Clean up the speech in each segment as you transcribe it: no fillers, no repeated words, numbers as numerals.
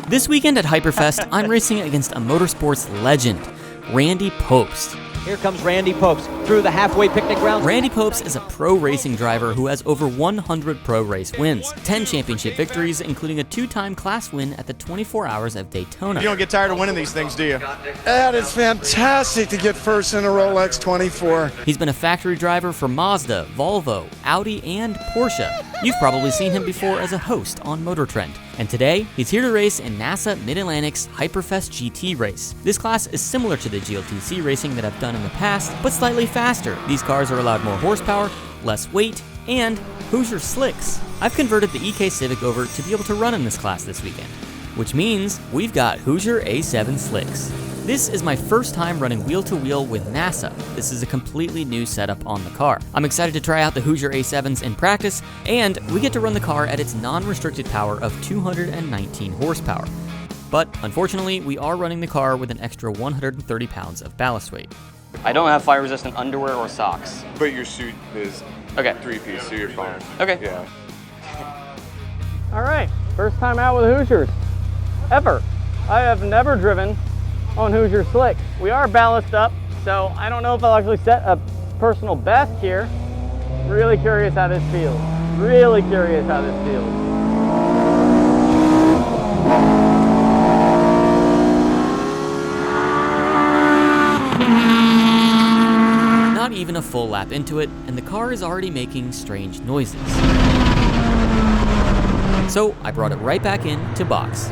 This weekend at Hyperfest, I'm racing against a motorsports legend, Randy Pobst. Here comes Randy Pobst through the halfway picnic grounds. Randy Pobst is a pro racing driver who has over 100 pro race wins, 10 championship victories, including a 2-time class win at the 24 Hours of Daytona. You don't get tired of winning these things, do you? That is fantastic to get first in a Rolex 24. He's been a factory driver for Mazda, Volvo, Audi, and Porsche. You've probably seen him before as a host on Motor Trend. And today, he's here to race in NASA Mid-Atlantic's Hyperfest GT race. This class is similar to the GLTC racing that I've done in the past, but slightly faster. These cars are allowed more horsepower, less weight, and Hoosier slicks. I've converted the EK Civic over to be able to run in this class this weekend, which means we've got Hoosier A7 slicks. This is my first time running wheel-to-wheel with NASA. This is a completely new setup on the car. I'm excited to try out the Hoosier A7s in practice, and we get to run the car at its non-restricted power of 219 horsepower. But unfortunately, we are running the car with an extra 130 pounds of ballast weight. I don't have fire-resistant underwear or socks. But your suit is Okay. 3-piece, so you're fine. Okay. Yeah. All right, first time out with Hoosiers, ever. I have never driven on Hoosier slick. We are ballast up, so I don't know if I'll actually set a personal best here. Really curious how this feels. Really curious how this feels. Not even a full lap into it, and the car is already making strange noises. So I brought it right back in to box.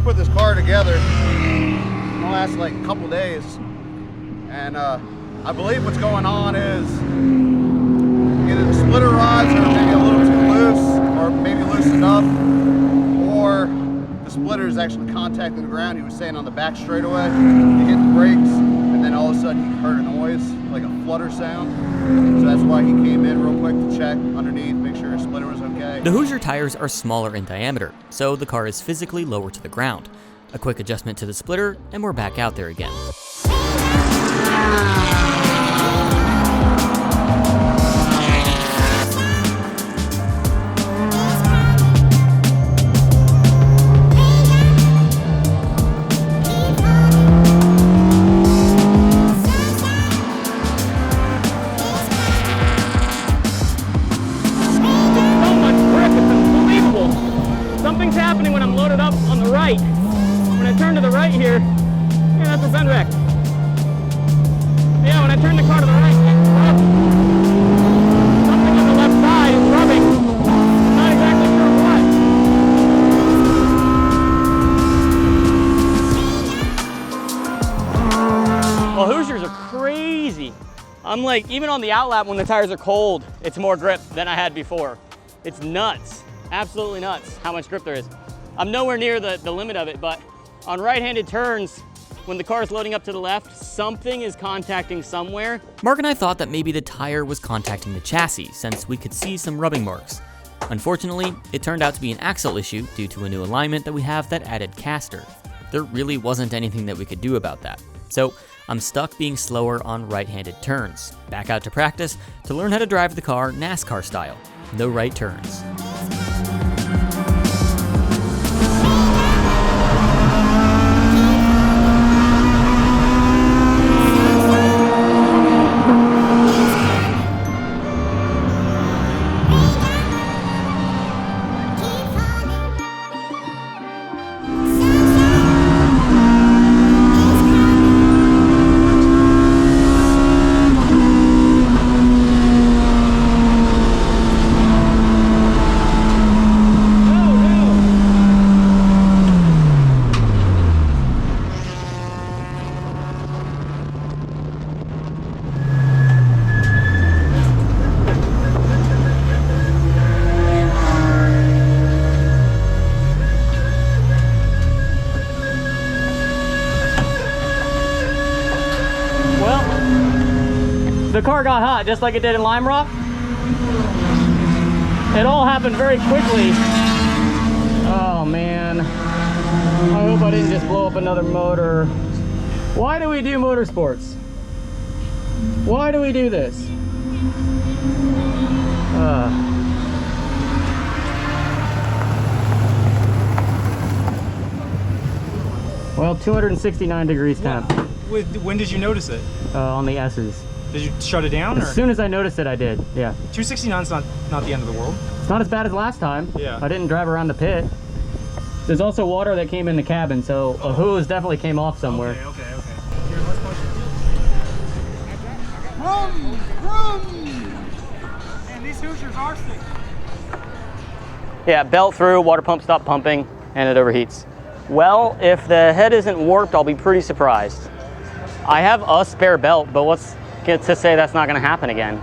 Put this car together. It'll last like a couple days, and I believe what's going on is either the splitter rods are maybe a little too loose, or maybe loose enough, or the splitter is actually contacting the ground. He was saying on the back straightaway, he hit the brakes, and then all of a sudden he heard a noise, like a flutter sound. So that's why he came in real quick to check underneath, make sure his splitter was okay. The Hoosier tires are smaller in diameter, so the car is physically lower to the ground. A quick adjustment to the splitter, and we're back out there again. Something's happening when I'm loaded up on the right. When I turn to the right here, yeah, that's a bend wreck. Yeah, when I turn the car to the right, it's rubbing. Something on the left side is rubbing. Not exactly sure what. Well, Hoosiers are crazy. I'm like, even on the outlap when the tires are cold, it's more grip than I had before. It's nuts. Absolutely nuts how much grip there is. I'm nowhere near the limit of it, but on right-handed turns, when the car is loading up to the left, something is contacting somewhere. Mark and I thought that maybe the tire was contacting the chassis, since we could see some rubbing marks. Unfortunately, it turned out to be an axle issue due to a new alignment that we have that added caster. There really wasn't anything that we could do about that. So I'm stuck being slower on right-handed turns. Back out to practice to learn how to drive the car NASCAR style. No right turns. The car got hot just like it did in Lime Rock. It all happened very quickly. Oh man, I hope I didn't just blow up another motor. Why do we do motorsports? Why do we do this? Well, 269 degrees temp When did you notice it? on the S's. Did you shut it down? As soon as I noticed it, I did, yeah. 269 is not the end of the world. It's not as bad as last time. Yeah. I didn't drive around the pit. There's also water that came in the cabin, so a hose definitely came off somewhere. Okay. Here, let's push it. And these Hoosiers are sick. Yeah, belt through, water pump stopped pumping, and it overheats. Well, if the head isn't warped, I'll be pretty surprised. I have a spare belt, but what's to say that's not gonna happen again?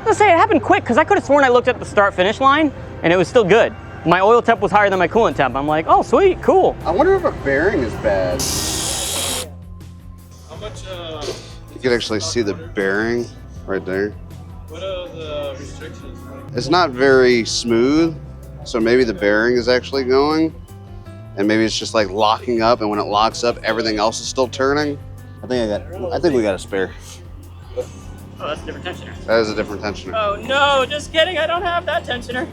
Let's say it happened quick, because I could have sworn I looked at the start-finish line, and it was still good. My oil temp was higher than my coolant temp. I'm like, oh, sweet, cool. I wonder if a bearing is bad. How much, You can actually see the bearing right there. what are the restrictions? It's not very smooth, so maybe the bearing is actually going, and maybe it's just like locking up, and when it locks up, everything else is still turning. I think we got a spare. Oh, that's a different tensioner. That is a different tensioner. Oh no, just kidding, I don't have that tensioner.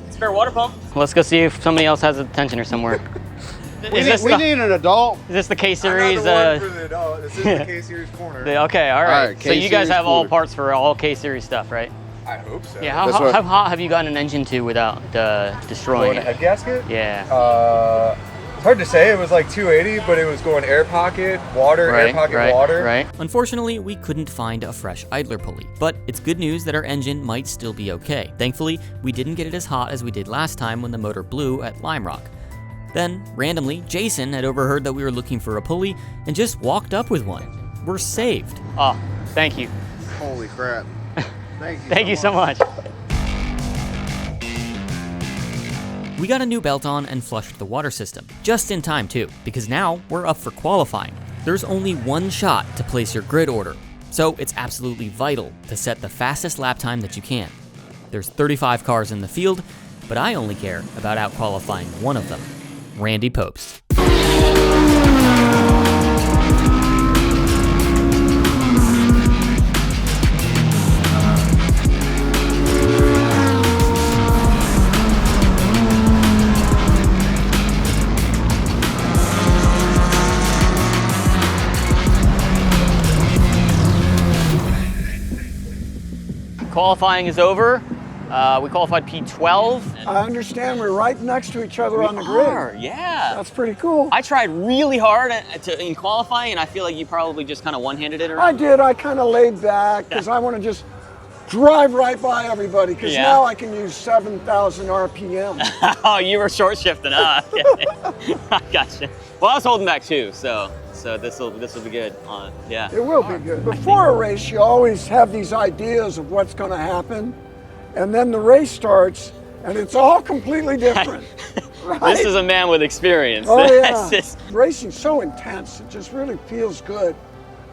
Spare water pump. Let's go see if somebody else has a tensioner somewhere. We need an adult. Is this the K-Series? This is the K-Series corner. Okay, all right. So you guys K-Series have all corner. parts for all K-Series stuff, right? I hope so. Yeah, That's what- how hot have you gotten an engine to without destroying Going a it? head gasket? Yeah. It's hard to say. It was like 280, but it was going air pocket, water, air pocket, water. Right. Unfortunately, we couldn't find a fresh idler pulley, but it's good news that our engine might still be okay. Thankfully, we didn't get it as hot as we did last time when the motor blew at Lime Rock. Then, randomly, Jason had overheard that we were looking for a pulley and just walked up with one. We're saved. Oh, thank you. Holy crap. Thank you so much. We got a new belt on and flushed the water system. Just in time too, because now we're up for qualifying. There's only one shot to place your grid order, so it's absolutely vital to set the fastest lap time that you can. There's 35 cars in the field, but I only care about out-qualifying one of them, Randy Pobst. Qualifying is over. We qualified P12. I understand we're right next to each other on the grid. Yeah. That's pretty cool. I tried really hard in qualifying, and I feel like you probably just kind of one-handed it around. I did. I kind of laid back because I want to just drive right by everybody because Yeah. now I can use 7,000 RPM. Oh, you were short shifting, huh? I gotcha. Well, I was holding back too, so this will be good. Yeah. It will be good. Before a race, you always have these ideas of what's going to happen, and then the race starts, and it's all completely different. Right? This is a man with experience. Oh yeah. It's just- Racing's so intense; it just really feels good.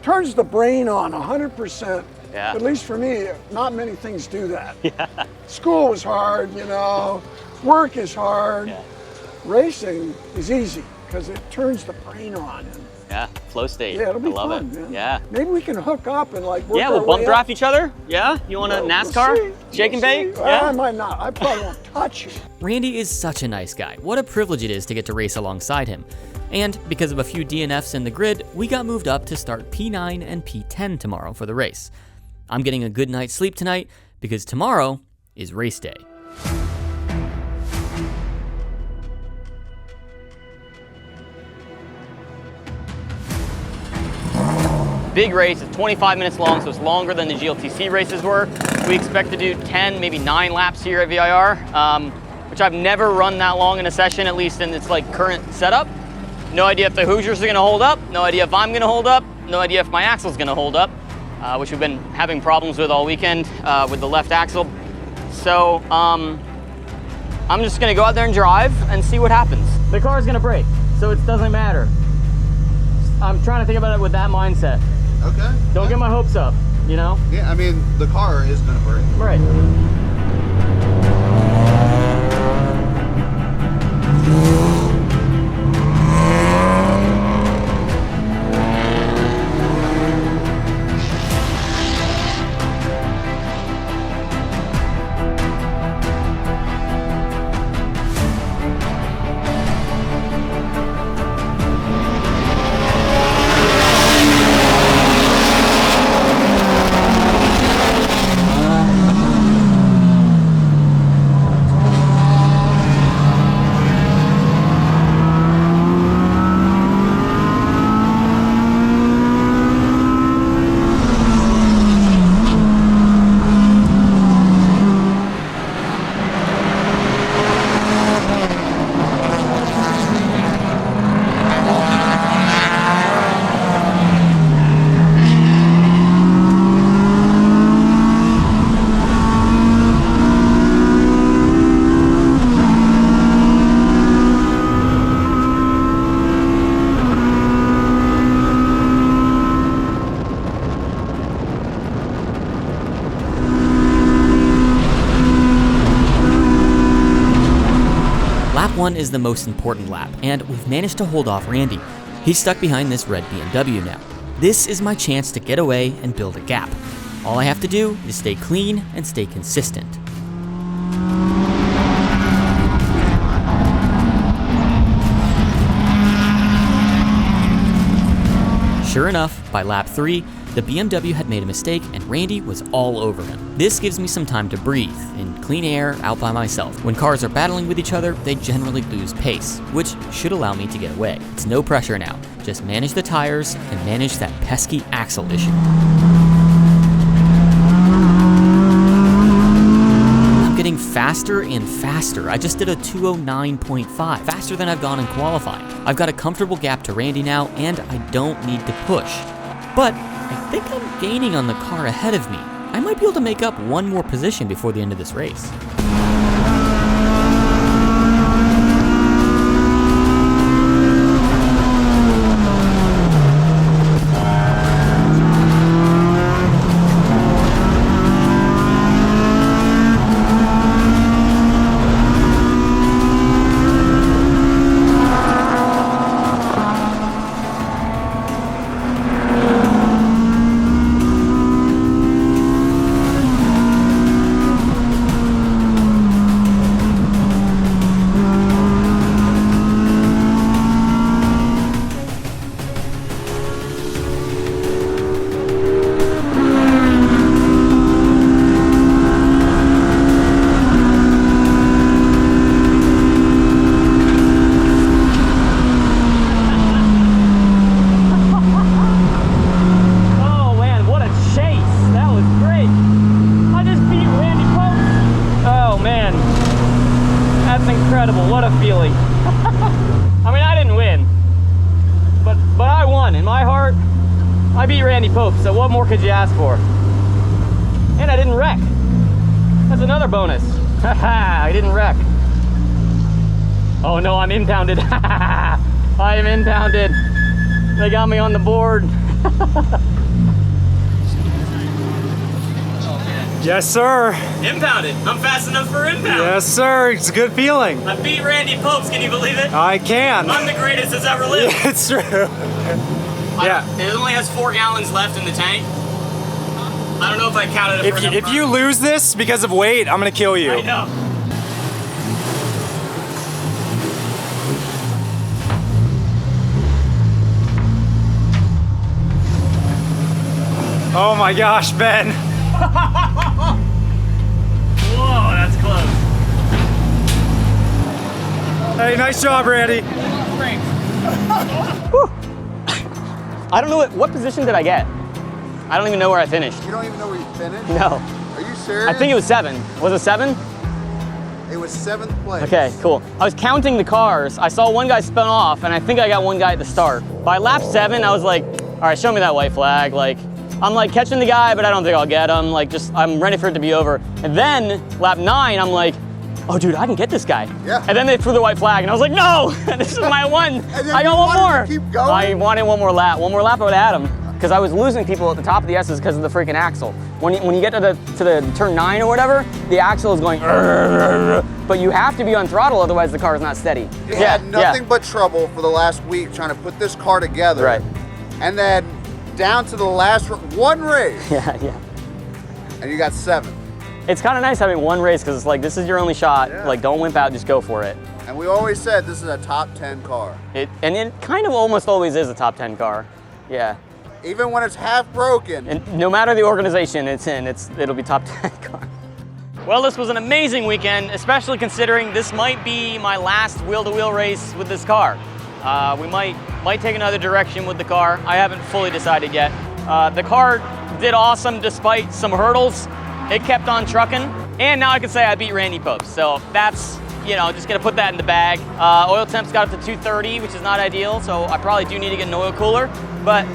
Turns the brain on 100%. Yeah. At least for me, not many things do that. Yeah. School is hard, you know. Work is hard. Yeah. Racing is easy because it turns the brain on. And yeah, flow state. yeah, it'll be I love fun, it. man. Yeah. Maybe we can hook up and like work Yeah, our we'll bump way draft up. each other. Yeah? You want a NASCAR? We'll see. Shake and bake? See. Yeah. I might not. I probably won't touch you. Randy is such a nice guy. What a privilege it is to get to race alongside him. And because of a few DNFs in the grid, we got moved up to start P9 and P10 tomorrow for the race. I'm getting a good night's sleep tonight because tomorrow is race day. Big race, it's 25 minutes long, so it's longer than the GLTC races were. We expect to do 10, maybe 9 laps here at VIR, which I've never run that long in a session, at least in its like current setup. No idea if the Hoosiers are gonna hold up, no idea if I'm gonna hold up, no idea if my axle's gonna hold up, which we've been having problems with all weekend with the left axle. So I'm just gonna go out there and drive and see what happens. The car's gonna break, so it doesn't matter. I'm trying to think about it with that mindset. Okay. Don't get my hopes up, you know? Yeah, I mean, the car is gonna break. Right. one is the most important lap, and we've managed to hold off Randy. He's stuck behind this red BMW now. This is my chance to get away and build a gap. All I have to do is stay clean and stay consistent. Sure enough, by lap 3, the BMW had made a mistake and Randy was all over him. This gives me some time to breathe, in clean air, out by myself. When cars are battling with each other, they generally lose pace, which should allow me to get away. It's no pressure now, just manage the tires and manage that pesky axle issue. I'm getting faster and faster. I just did a 209.5, faster than I've gone in qualifying. I've got a comfortable gap to Randy now, and I don't need to push. But I think I'm gaining on the car ahead of me. I might be able to make up one more position before the end of this race. Pobst, so what more could you ask for? And I didn't wreck. That's another bonus. Haha, I didn't wreck. Oh no, I'm impounded. I am impounded. They got me on the board. Yes, sir. Impounded. I'm fast enough for impound. Yes, sir. It's a good feeling. I beat Randy Pobst, can you believe it? I can. I'm the greatest that's ever lived. Yeah, it's true. Yeah. It only has 4 gallons left in the tank. I don't know if I counted it for enough. If you lose this because of weight, I'm gonna kill you. I know. Oh my gosh, Ben. Whoa, that's close. Hey, nice job, Randy. I don't know what position did I get? I don't even know where I finished. You don't even know where you finished? No. Are you serious? I think it was 7. Was it 7? It was 7th place. Okay, cool. I was counting the cars. I saw one guy spun off, and I think I got one guy at the start. By lap 7, I was like, all right, show me that white flag. Like, I'm like catching the guy, but I don't think I'll get him. Like, I'm ready for it to be over. And then lap 9, I'm like, oh, dude, I can get this guy. Yeah. And then they threw the white flag, and I was like, no, this is my one. I got one more. Keep going? I wanted one more lap. One more lap, I would have had him. Because I was losing people at the top of the S's because of the freaking axle. When you get to the turn 9 or whatever, the axle is going, but you have to be on throttle, otherwise the car is not steady. You had nothing but trouble for the last week trying to put this car together. Right. And then down to the last one race. Yeah. And you got 7. It's kind of nice having one race because it's like, this is your only shot. Yeah. Like, don't wimp out, just go for it. And we always said this is a top 10 car. And it kind of almost always is a top 10 car. Yeah. Even when it's half broken. And no matter the organization it's in, it'll be top 10 car. Well, this was an amazing weekend, especially considering this might be my last wheel-to-wheel race with this car. We might take another direction with the car. I haven't fully decided yet. The car did awesome despite some hurdles. It kept on trucking, and now I can say I beat Randy Pobst. So that's, just gonna put that in the bag. Oil temps got up to 230, which is not ideal, so I probably do need to get an oil cooler. But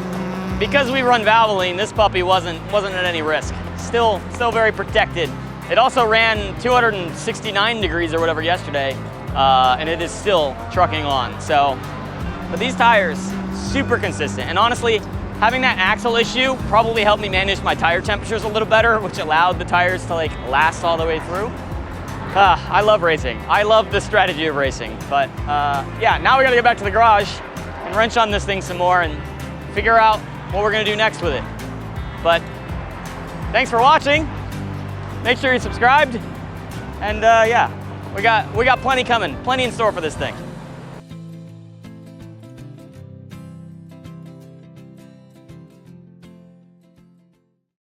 because we run Valvoline, this puppy wasn't at any risk. Still very protected. It also ran 269 degrees or whatever yesterday, and it is still trucking on. So, but these tires, super consistent. And honestly, having that axle issue probably helped me manage my tire temperatures a little better, which allowed the tires to last all the way through. I love racing. I love the strategy of racing. But yeah, now we gotta get back to the garage and wrench on this thing some more and figure out what we're gonna do next with it. But thanks for watching. Make sure you're subscribed. And yeah, we got plenty coming, plenty in store for this thing.